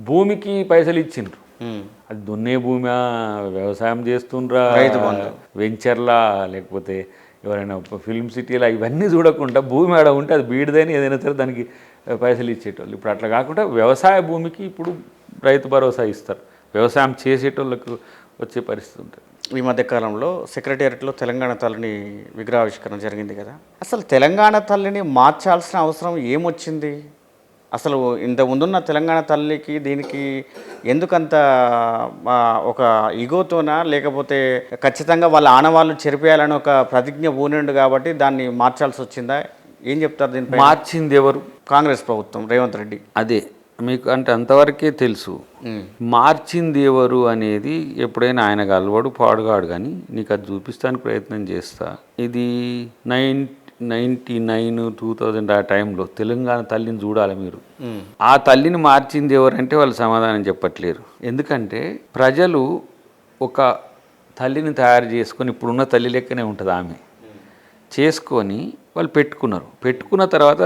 భూమికి పైసలు ఇచ్చిండ్రు. అది దున్నే భూమి, వ్యవసాయం చేస్తుండ్రా, రైతు బంధు, వెంచర్లా, లేకపోతే ఎవరైనా ఫిల్మ్ సిటీలా, ఇవన్నీ చూడకుండా భూమి ఆడ ఉంటే అది బీడిదని ఏదైనా సరే దానికి పైసలు ఇచ్చేటోళ్ళు. ఇప్పుడు అట్లా కాకుండా వ్యవసాయ భూమికి ఇప్పుడు రైతు భరోసా ఇస్తారు. వ్యవసాయం చేసేటోళ్ళకు వచ్చే పరిస్థితి ఉంటుంది. ఈ మధ్యకాలంలో సెక్రటేరియట్లో తెలంగాణ తల్లిని విగ్రహావిష్కరణ జరిగింది కదా. అసలు తెలంగాణ తల్లిని మార్చాల్సిన అవసరం ఏమొచ్చింది? అసలు ఇంత ముందున్న తెలంగాణ తల్లికి దీనికి ఎందుకంత ఒక ఈగోతోనా, లేకపోతే ఖచ్చితంగా వాళ్ళ ఆనవాళ్ళు చెరిపేయాలని ఒక ప్రతిజ్ఞ పూనిండు కాబట్టి దాన్ని మార్చాల్సి వచ్చిందా? ఏం చెప్తారు దీనిపై? మార్చింది ఎవరు? కాంగ్రెస్ ప్రభుత్వం, రేవంత్ రెడ్డి. అదే మీకు అంటే అంతవరకే తెలుసు. మార్చింది ఎవరు అనేది ఎప్పుడైనా ఆయనకు అలవాడు పాడుగాడు, కానీ నీకు అది చూపిస్తానికి ప్రయత్నం చేస్తా. ఇది 1999, 2000 ఆ టైంలో తెలంగాణ తల్లిని చూడాలి మీరు. ఆ తల్లిని మార్చింది ఎవరంటే వాళ్ళు సమాధానం చెప్పట్లేరు. ఎందుకంటే ప్రజలు ఒక తల్లిని తయారు చేసుకొని, ఇప్పుడున్న తల్లి లెక్కనే ఉంటుంది ఆమె, చేసుకొని వాళ్ళు పెట్టుకున్నారు. పెట్టుకున్న తర్వాత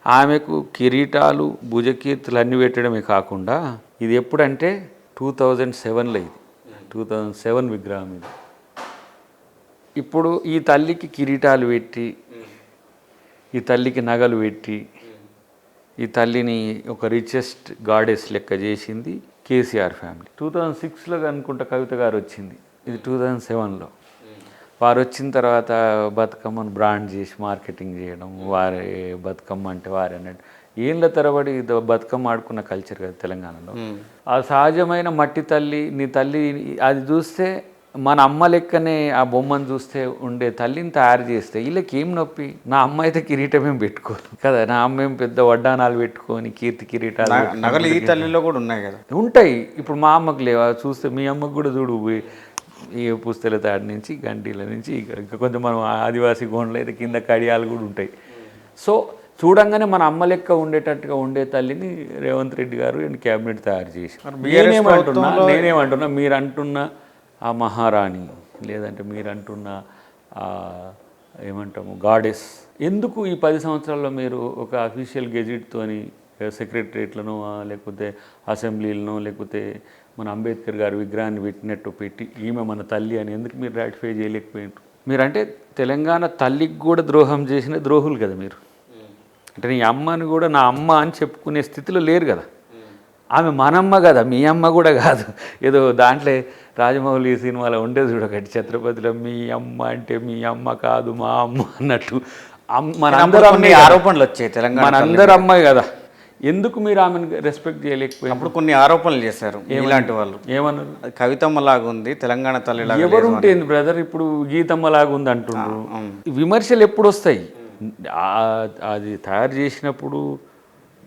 ఆమెకు కిరీటాలు, భుజకీర్తులు అన్నీ పెట్టడమే కాకుండా, ఇది ఎప్పుడంటే 2007లో, ఇది 2007 విగ్రహం ఇది. ఇప్పుడు ఈ తల్లికి కిరీటాలు పెట్టి, ఈ తల్లికి నగలు పెట్టి, ఈ తల్లిని ఒక రిచెస్ట్ గాడెస్ లెక్క చేసింది కేసీఆర్ ఫ్యామిలీ. 2006లో అనుకుంటా కవిత గారు వచ్చింది, ఇది 2007లో. వారు వచ్చిన తర్వాత బతుకమ్మను బ్రాండ్ చేసి మార్కెటింగ్ చేయడం, వారే బతుకమ్మ అంటే వారే అన్నట్టు ఏళ్ళ తరబడి బతుకమ్మ ఆడుకున్న కల్చర్ కదా తెలంగాణలో. ఆ సహజమైన మట్టి తల్లి, నీ తల్లి అది చూస్తే మన అమ్మ లెక్కనే ఆ బొమ్మను చూస్తే ఉండే తల్లిని తయారు చేస్తే వీళ్ళకి ఏం నొప్పి? నా అమ్మ అయితే కిరీటమేం పెట్టుకోదు కదా, నా అమ్మ ఏం పెద్ద వడ్డానాలు పెట్టుకొని కీర్తి కిరీటాలు నగలు ఈ తల్లిలో కూడా ఉన్నాయి కదా. ఉంటాయి. ఇప్పుడు మా అమ్మకు లేవా? చూస్తే మీ అమ్మకు కూడా చూడు, ఈ పుస్తల తాడి నుంచి గంటీల నుంచి ఇంకా కొంచెం మనం ఆదివాసీ గోండ్లు అయితే కింద కడియాలు కూడా ఉంటాయి. సో చూడంగానే మన అమ్మ లెక్క ఉండేటట్టుగా ఉండే తల్లిని రేవంత్ రెడ్డి గారు క్యాబినెట్ తయారు చేసి, నేనేమంటున్నా మీరు అంటున్న ఆ మహారాణి, లేదంటే మీరు అంటున్న ఏమంటాము గాడెస్, ఎందుకు ఈ 10 సంవత్సరాల్లో మీరు ఒక అఫీషియల్ గెజిట్తోని సెక్రటరియట్లను, లేకపోతే అసెంబ్లీలను, లేకపోతే మన అంబేద్కర్ గారి విగ్రహాన్ని పెట్టినట్టు పెట్టి ఈమె మన తల్లి అని ఎందుకు మీరు రాటిఫై చేయలేకపోయినారు? మీరంటే తెలంగాణ తల్లికి కూడా ద్రోహం చేసిన ద్రోహులు కదా మీరు. అంటే నీ అమ్మని కూడా నా అమ్మ అని చెప్పుకునే స్థితిలో లేరు కదా. ఆమె మనమ్మ కదా, మీ అమ్మ కూడా కాదు. ఏదో దాంట్లో రాజమౌళి సినిమాలో ఉండేది చూడకటి, ఛత్రపతిలో మీ అమ్మ అంటే మీ అమ్మ కాదు మా అమ్మ అన్నట్టు. మనందరం ఆరోపణలు వచ్చాయి తెలంగాణ, మనందరూ అమ్మాయి కదా, ఎందుకు మీరు ఆమెను రెస్పెక్ట్ చేయలేకపోయినా? అప్పుడు కొన్ని ఆరోపణలు చేశారు ఇలాంటి వాళ్ళు. ఏమన్నారు? కవితమ్మ లాగా ఉంది, తెలంగాణ తల్లి లాగా. ఎవరుంటేంది బ్రదర్, ఇప్పుడు గీతమ్మ లాగా ఉంది అంటున్నారు. విమర్శలు ఎప్పుడు వస్తాయి? అది తయారు చేసినప్పుడు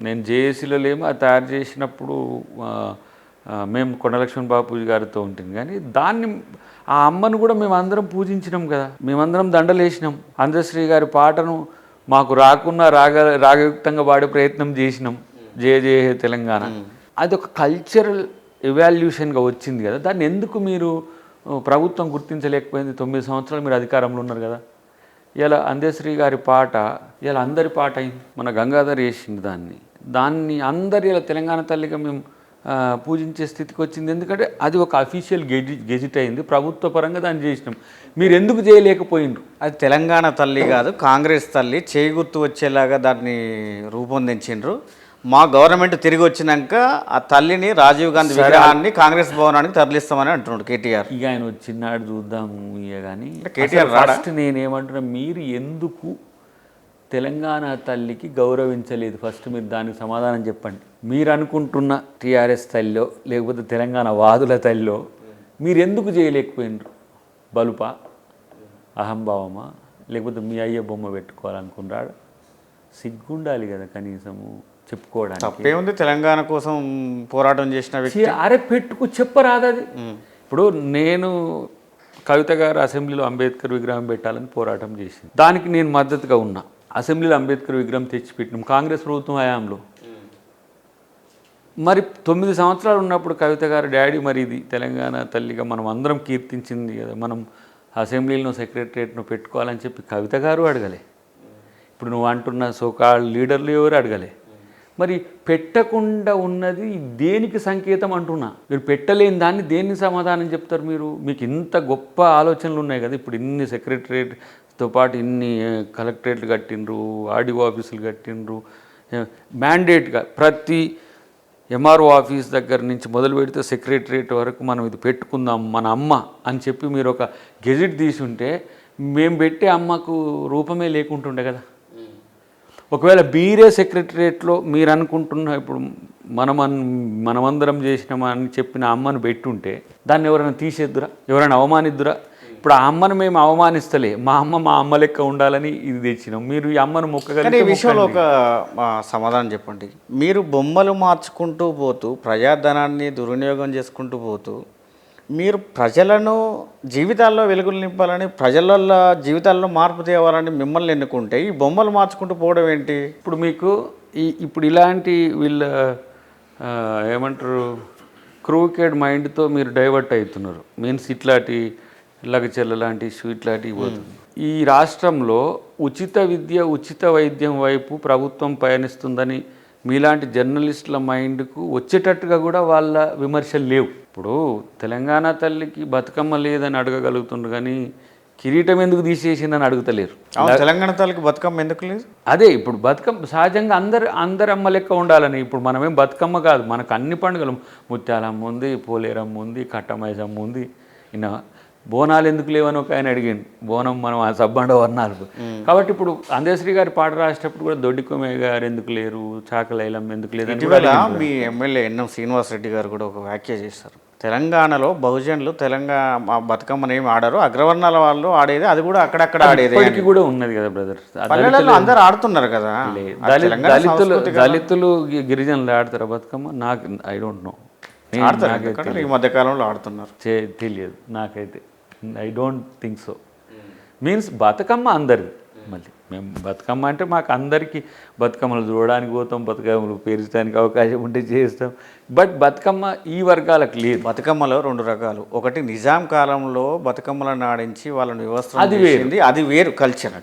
నేను జేఏసీలో లేమో, అది తయారు చేసినప్పుడు మేము కొండలక్ష్మణ్ బాపూజీ గారితో ఉంటుంది. కానీ దాన్ని ఆ అమ్మను కూడా మేము అందరం పూజించినాం కదా, మేమందరం దండలు వేసినాం. అందశ్రీ గారి పాటను మాకు రాకున్నా రాగయుక్తంగా పాడే ప్రయత్నం చేసినాం, జయ జయ హే తెలంగాణ. అది ఒక కల్చరల్ ఎవాల్యూషన్గా వచ్చింది కదా. దాన్ని ఎందుకు మీరు ప్రభుత్వం గుర్తించలేకపోయింది? 9 సంవత్సరాలు మీరు అధికారంలో ఉన్నారు కదా. ఇలా అందశ్రీ గారి పాట ఇలా అందరి పాట అయింది. మన గంగాధర్ వేసింది దాన్ని అందరు ఇలా తెలంగాణ తల్లిగా మేము పూజించే స్థితికి వచ్చింది. ఎందుకంటే అది ఒక అఫీషియల్ గెజిట్ అయింది, ప్రభుత్వ పరంగా దాన్ని చేసినాం. మీరు ఎందుకు చేయలేకపోయిండ్రు? అది తెలంగాణ తల్లి కాదు, కాంగ్రెస్ తల్లి, చేయి గుర్తు వచ్చేలాగా దాన్ని రూపొందించిండ్రు. మా గవర్నమెంట్ తిరిగి వచ్చినాక ఆ తల్లిని, రాజీవ్ గాంధీ విగ్రహాన్ని కాంగ్రెస్ భవనానికి తరలిస్తామని అంటున్నాడు కేటీఆర్. ఇక ఆయన వచ్చినాడు చూద్దాము. ఇక కానీ కేటీఆర్ ఫస్ట్ నేనేమంటున్నా, మీరు ఎందుకు తెలంగాణ తల్లికి గౌరవించలేదు? ఫస్ట్ మీరు దానికి సమాధానం చెప్పండి. మీరు అనుకుంటున్న టీఆర్ఎస్ తల్లిలో, లేకపోతే తెలంగాణ వాదుల తల్లిలో మీరు ఎందుకు చేయలేకపోయినరు? బలుపా, అహంభావమా, లేకపోతే మీ అయ్య బొమ్మ పెట్టుకోవాలనుకున్నాడు? సిగ్గుండాలి కదా కనీసము చెప్పుకోవడానికి. తప్పేముంది? తెలంగాణ కోసం పోరాటం చేసిన వ్యక్తి. అరే పెట్టుకు చెప్పరాదు అది. ఇప్పుడు నేను కవిత గారు అసెంబ్లీలో అంబేద్కర్ విగ్రహం పెట్టాలని పోరాటం చేసింది, దానికి నేను మద్దతుగా ఉన్నా. అసెంబ్లీలో అంబేద్కర్ విగ్రహం తెచ్చిపెట్టినాం కాంగ్రెస్ ప్రభుత్వం హయాంలో. మరి 9 సంవత్సరాలు ఉన్నప్పుడు కవిత గారు డాడీ మరి ఇది తెలంగాణ తల్లిగా మనం అందరం కీర్తించింది కదా, మనం అసెంబ్లీలో సెక్రటరియట్ను పెట్టుకోవాలని చెప్పి కవిత గారు అడగలే. ఇప్పుడు నువ్వు అంటున్న సోకాల్ లీడర్లు ఎవరు అడగలే. మరి పెట్టకుండా ఉన్నది దేనికి సంకేతం అంటున్నా? మీరు పెట్టలేని దాన్ని దేనికి సమాధానం చెప్తారు మీరు? మీకు ఇంత గొప్ప ఆలోచనలు ఉన్నాయి కదా, ఇప్పుడు ఇన్ని సెక్రటరేట్తో పాటు ఇన్ని కలెక్టరేట్లు కట్టిండ్రు, ఆర్డీఓ ఆఫీసులు కట్టిండ్రు, మ్యాండేట్గా ప్రతి ఎంఆర్ఓ ఆఫీస్ దగ్గర నుంచి మొదలు పెడితే సెక్రటరేట్ వరకు మనం ఇది పెట్టుకుందాం మన అమ్మ అని చెప్పి మీరు ఒక గెజిట్ తీసి ఉంటే మేము పెట్టే అమ్మకు రూపమే లేకుంటుండే కదా. ఒకవేళ మీరే సెక్రటరేట్లో మీరు అనుకుంటున్న ఇప్పుడు మనమందరం చేసినామా అని చెప్పిన అమ్మను పెట్టుంటే దాన్ని ఎవరైనా తీసేద్దురా, ఎవరైనా అవమానిద్దురా? ఇప్పుడు ఆ అమ్మను మేము అవమానిస్తలే, మా అమ్మ లెక్క ఉండాలని ఇది తెచ్చినాం. మీరు ఈ అమ్మను కానీ ఈ విషయంలో ఒక సమాధానం చెప్పండి. మీరు బొమ్మలు మార్చుకుంటూ పోతూ ప్రజాధనాన్ని దుర్వినియోగం చేసుకుంటూ పోతూ మీరు ప్రజలను జీవితాల్లో వెలుగులు నింపాలని, ప్రజల జీవితాల్లో మార్పు తేవాలని మిమ్మల్ని ఎన్నుకుంటే ఈ బొమ్మలు మార్చుకుంటూ పోవడం ఏంటి? ఇప్పుడు మీకు ఇప్పుడు ఇలాంటి వీళ్ళ ఏమంటారు క్రూకెడ్ మైండ్తో మీరు డైవర్ట్ అవుతున్నారు. మీన్స్ ఇట్లాంటి లగచెల్ల లాంటి ఇష్యూ ఇట్లాంటివి పోతుంది. ఈ రాష్ట్రంలో ఉచిత విద్య ఉచిత వైద్యం వైపు ప్రభుత్వం పయనిస్తుందని మీలాంటి జర్నలిస్టుల మైండ్కు వచ్చేటట్టుగా కూడా వాళ్ళ విమర్శలు లేవు. ఇప్పుడు తెలంగాణ తల్లికి బతుకమ్మ లేదని అడగగలుగుతుండ్రు కానీ కిరీటం ఎందుకు తీసేసిందని అడుగుతలేరు. తెలంగాణ తల్లికి బతుకమ్మ ఎందుకు లేదు? అదే ఇప్పుడు బతుకమ్మ సహజంగా అందరు అమ్మ లెక్క ఉండాలని. ఇప్పుడు మనమేం బతుకమ్మ కాదు, మనకు అన్ని పండుగలు ముత్యాలమ్మ ఉంది, పోలేరమ్మ ఉంది, కట్టమైసమ్మ ఉంది. ఇన్న బోనాలు ఎందుకు లేవని ఒక ఆయన అడిగిండు. బోనం మనం ఆ సబ్బండ వర్ణాలు. కాబట్టి ఇప్పుడు అందశ్రీ గారి పాట రాసేటప్పుడు కూడా దొడ్డికొమ్మయ్య గారు ఎందుకు లేరు, చాకలైలమ్మ ఎందుకు లేదని మీ ఎమ్మెల్యే ఎన్ఎం శ్రీనివాసరెడ్డి గారు కూడా ఒక వ్యాఖ్య చేశారు. తెలంగాణలో బహుజనులు తెలంగాణ బతుకమ్మని ఏమి ఆడారు, అగ్రవర్ణాల వాళ్ళు ఆడేది అది కూడా అక్కడక్కడ ఆడేది ఇప్పటికీ కూడా ఉన్నది కదా బ్రదర్. పల్లెలలో అందరూ ఆడుతున్నారు కదా. దళితులు గిరిజనులు ఆడతారా బతుకమ్మ? నాకు ఐ డోంట్ నో. ఈ మధ్యకాలంలో ఆడుతున్నారు, తెలియదు నాకైతే. I don't think so. Means Bathukamma అందరిది. మళ్ళీ మేము బతుకమ్మ అంటే మాకు అందరికీ బతుకమ్మలు చూడడానికి పోతాం, బతుకమ్మలు పేర్చడానికి అవకాశం ఉంటే చేస్తాం. బట్ బతుకమ్మ ఈ వర్గాలకు లేదు. బతుకమ్మలో రెండు రకాలు. ఒకటి నిజాం కాలంలో బతుకమ్మలను ఆడించి వాళ్ళని వ్యవస్థ అది వేరు కల్చర్.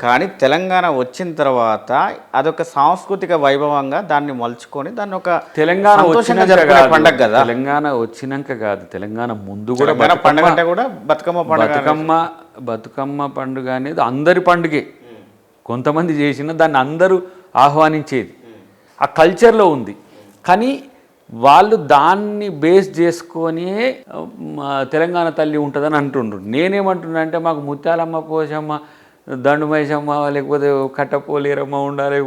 కానీ తెలంగాణ వచ్చిన తర్వాత అదొక సాంస్కృతిక వైభవంగా దాన్ని మలుచుకొని దాన్ని ఒక తెలంగాణ పండుగ కదా. తెలంగాణ వచ్చినాక కాదు, తెలంగాణ ముందు కూడా పండుగ అంటే కూడా బతుకమ్మ పండుగ అనేది అందరి పండుగే. కొంతమంది చేసిన దాన్ని అందరూ ఆహ్వానించేది ఆ కల్చర్లో ఉంది. కానీ వాళ్ళు దాన్ని బేస్ చేసుకొని తెలంగాణ తల్లి ఉంటుందని అంటుండ్రు. నేనేమంటున్నా అంటే మాకు ముత్యాలమ్మ, పోషమ్మ, దండుమైసమ్మ, లేకపోతే కట్టపోలేరమ్మ ఉండాలి,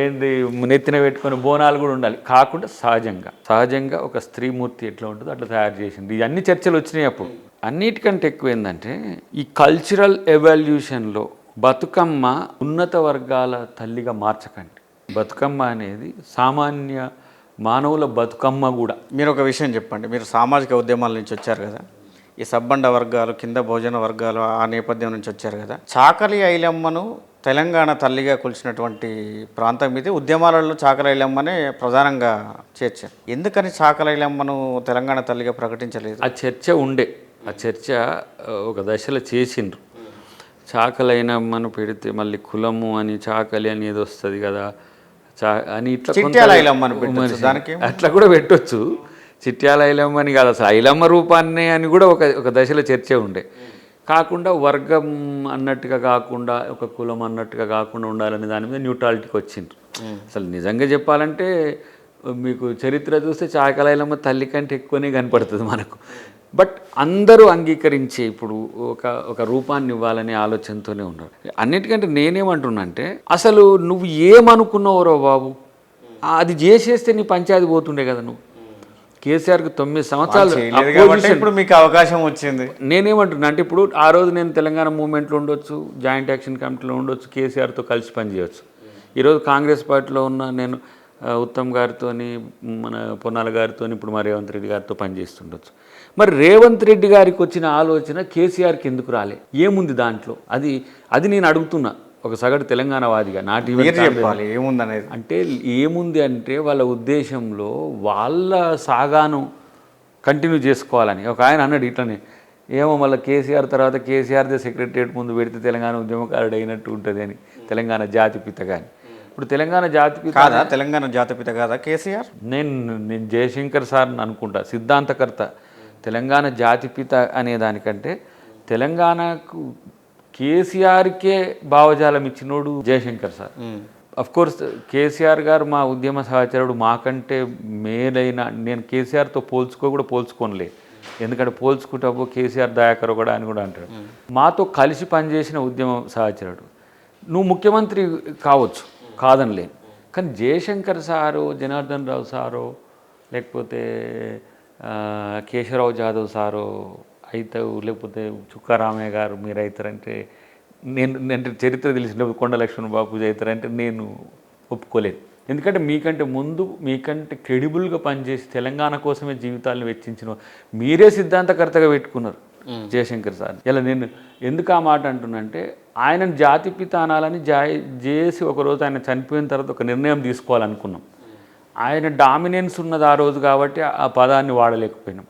ఏంది నెత్తిన పెట్టుకొని బోనాలు కూడా ఉండాలి. కాకుండా సహజంగా ఒక స్త్రీమూర్తి ఎట్లా ఉంటుందో అట్లా తయారు చేసింది. ఇవన్నీ చర్చలు వచ్చినాయి అప్పుడు. అన్నిటికంటే ఎక్కువ ఏంటంటే ఈ కల్చరల్ ఎవల్యూషన్లో బతుకమ్మ ఉన్నత వర్గాల తల్లిగా మార్చకండి. బతుకమ్మ అనేది సామాన్య మానవుల బతుకమ్మ కూడా. మీరు ఒక విషయం చెప్పండి. మీరు సామాజిక ఉద్యమాల నుంచి వచ్చారు కదా, ఈ సబ్బండ వర్గాలు, కింద భోజన వర్గాలు, ఆ నేపథ్యం నుంచి వచ్చారు కదా. చాకలి ఐలమ్మను తెలంగాణ తల్లిగా కొలిచినటువంటి ప్రాంతం ఇది. ఉద్యమాలలో చాకలి ఐలమ్మనే ప్రధానంగా చేర్చారు. ఎందుకని చాకలి ఐలమ్మను తెలంగాణ తల్లిగా ప్రకటించలేదు? ఆ చర్చ ఒక దశలో చేసిండ్రు. చాకలైనమ్మను పెడితే మళ్ళీ కులము అని చాకలి అని ఏదో వస్తుంది కదా అని ఇట్లా అట్లా కూడా పెట్టొచ్చు. చిట్యాల ఐలమ్మని కాదు, అసలు ఐలమ్మ రూపాన్ని అని కూడా ఒక దశలో చర్చ ఉండే. కాకుండా వర్గం అన్నట్టుగా కాకుండా ఒక కులం అన్నట్టుగా కాకుండా ఉండాలనే దాని మీద న్యూట్రాలిటీకి వచ్చిండ్రు. అసలు నిజంగా చెప్పాలంటే మీకు చరిత్ర చూస్తే చాకలైలమ్మ తల్లి కంటే ఎక్కువనే కనపడుతుంది మనకు. బట్ అందరూ అంగీకరించే ఇప్పుడు ఒక రూపాన్ని ఇవ్వాలనే ఆలోచనతోనే ఉన్నారు. అన్నిటికంటే నేనేమంటున్నా అంటే అసలు నువ్వు ఏమనుకున్నావురో బాబు, అది చేసేస్తే నీ పంచాయతీ పోతుండే కదా. నువ్వు కేసీఆర్కి 9 సంవత్సరాలు ఇప్పుడు మీకు అవకాశం వచ్చింది. నేనేమంటున్నా అంటే ఇప్పుడు ఆ రోజు నేను తెలంగాణ మూవ్మెంట్లో ఉండొచ్చు, జాయింట్ యాక్షన్ కమిటీలో ఉండొచ్చు, కేసీఆర్తో కలిసి పనిచేయవచ్చు. ఈరోజు కాంగ్రెస్ పార్టీలో ఉన్న నేను ఉత్తమ్ గారితో, మన పొన్నాల గారితో, ఇప్పుడు మా రేవంత్ రెడ్డి గారితో పనిచేస్తుండొచ్చు. మరి రేవంత్ రెడ్డి గారికి వచ్చిన ఆలోచన కేసీఆర్కి ఎందుకు రాలే? ఏముంది దాంట్లో? అది నేను అడుగుతున్నా ఒక సగటు తెలంగాణ వాదిగా. నాటి ఏముందనేది అంటే ఏముంది అంటే వాళ్ళ ఉద్దేశంలో వాళ్ళ సాగాను కంటిన్యూ చేసుకోవాలని. ఒక ఆయన అన్నాడు ఇట్లనే, ఏమో మళ్ళీ కేసీఆర్ తర్వాత కేసీఆర్దే సెక్రటరియట్ ముందు పెడితే తెలంగాణ ఉద్యమకారుడు అయినట్టు ఉంటుంది అని, తెలంగాణ జాతిపిత కానీ. ఇప్పుడు తెలంగాణ జాతిపిత కాదా తెలంగాణ జాతిపిత కాదా కేసీఆర్? నేను జయశంకర్ సార్ని అనుకుంటా, సిద్ధాంతకర్త. తెలంగాణ జాతిపిత అనే దానికంటే తెలంగాణకు కేసీఆర్కే భావజాలం ఇచ్చినోడు జయశంకర్ సార్. కోర్స్ కేసీఆర్ గారు మా ఉద్యమ సహచరుడు, మాకంటే మేలైన, నేను కేసీఆర్తో పోల్చుకోనులే, ఎందుకంటే పోల్చుకుంటాబో కేసీఆర్ దయాకర్ కూడా అని కూడా అంటాడు. మాతో కలిసి పనిచేసిన ఉద్యమ సహచరుడు. నువ్వు ముఖ్యమంత్రి కావచ్చు, కాదనిలేను, కానీ జయశంకర్ సారో, జనార్దన్ రావు సారో, లేకపోతే కేశవరావు జాదవ్ సారో అవుతావు, లేకపోతే చుక్కారామయ్య గారు మీరు అవుతారంటే నేను చరిత్ర తెలిసినప్పుడు కొండ లక్ష్మణ్ బాబు అవుతారంటే నేను ఒప్పుకోలేదు. ఎందుకంటే మీకంటే ముందు, మీకంటే క్రెడిబుల్గా పనిచేసి తెలంగాణ కోసమే జీవితాలను వెచ్చించిన మీరే సిద్ధాంతకర్తగా పెట్టుకున్నారు జయశంకర్ సార్. ఇలా నేను ఎందుకు ఆ మాట అంటున్నంటే, ఆయనను జాతిపిత అనాలని చేసి ఒకరోజు ఆయన చనిపోయిన తర్వాత ఒక నిర్ణయం తీసుకోవాలనుకున్నాం. ఆయన డామినెన్స్ ఉన్నది ఆ రోజు కాబట్టి ఆ పదాన్ని వాడలేకపోయినాం.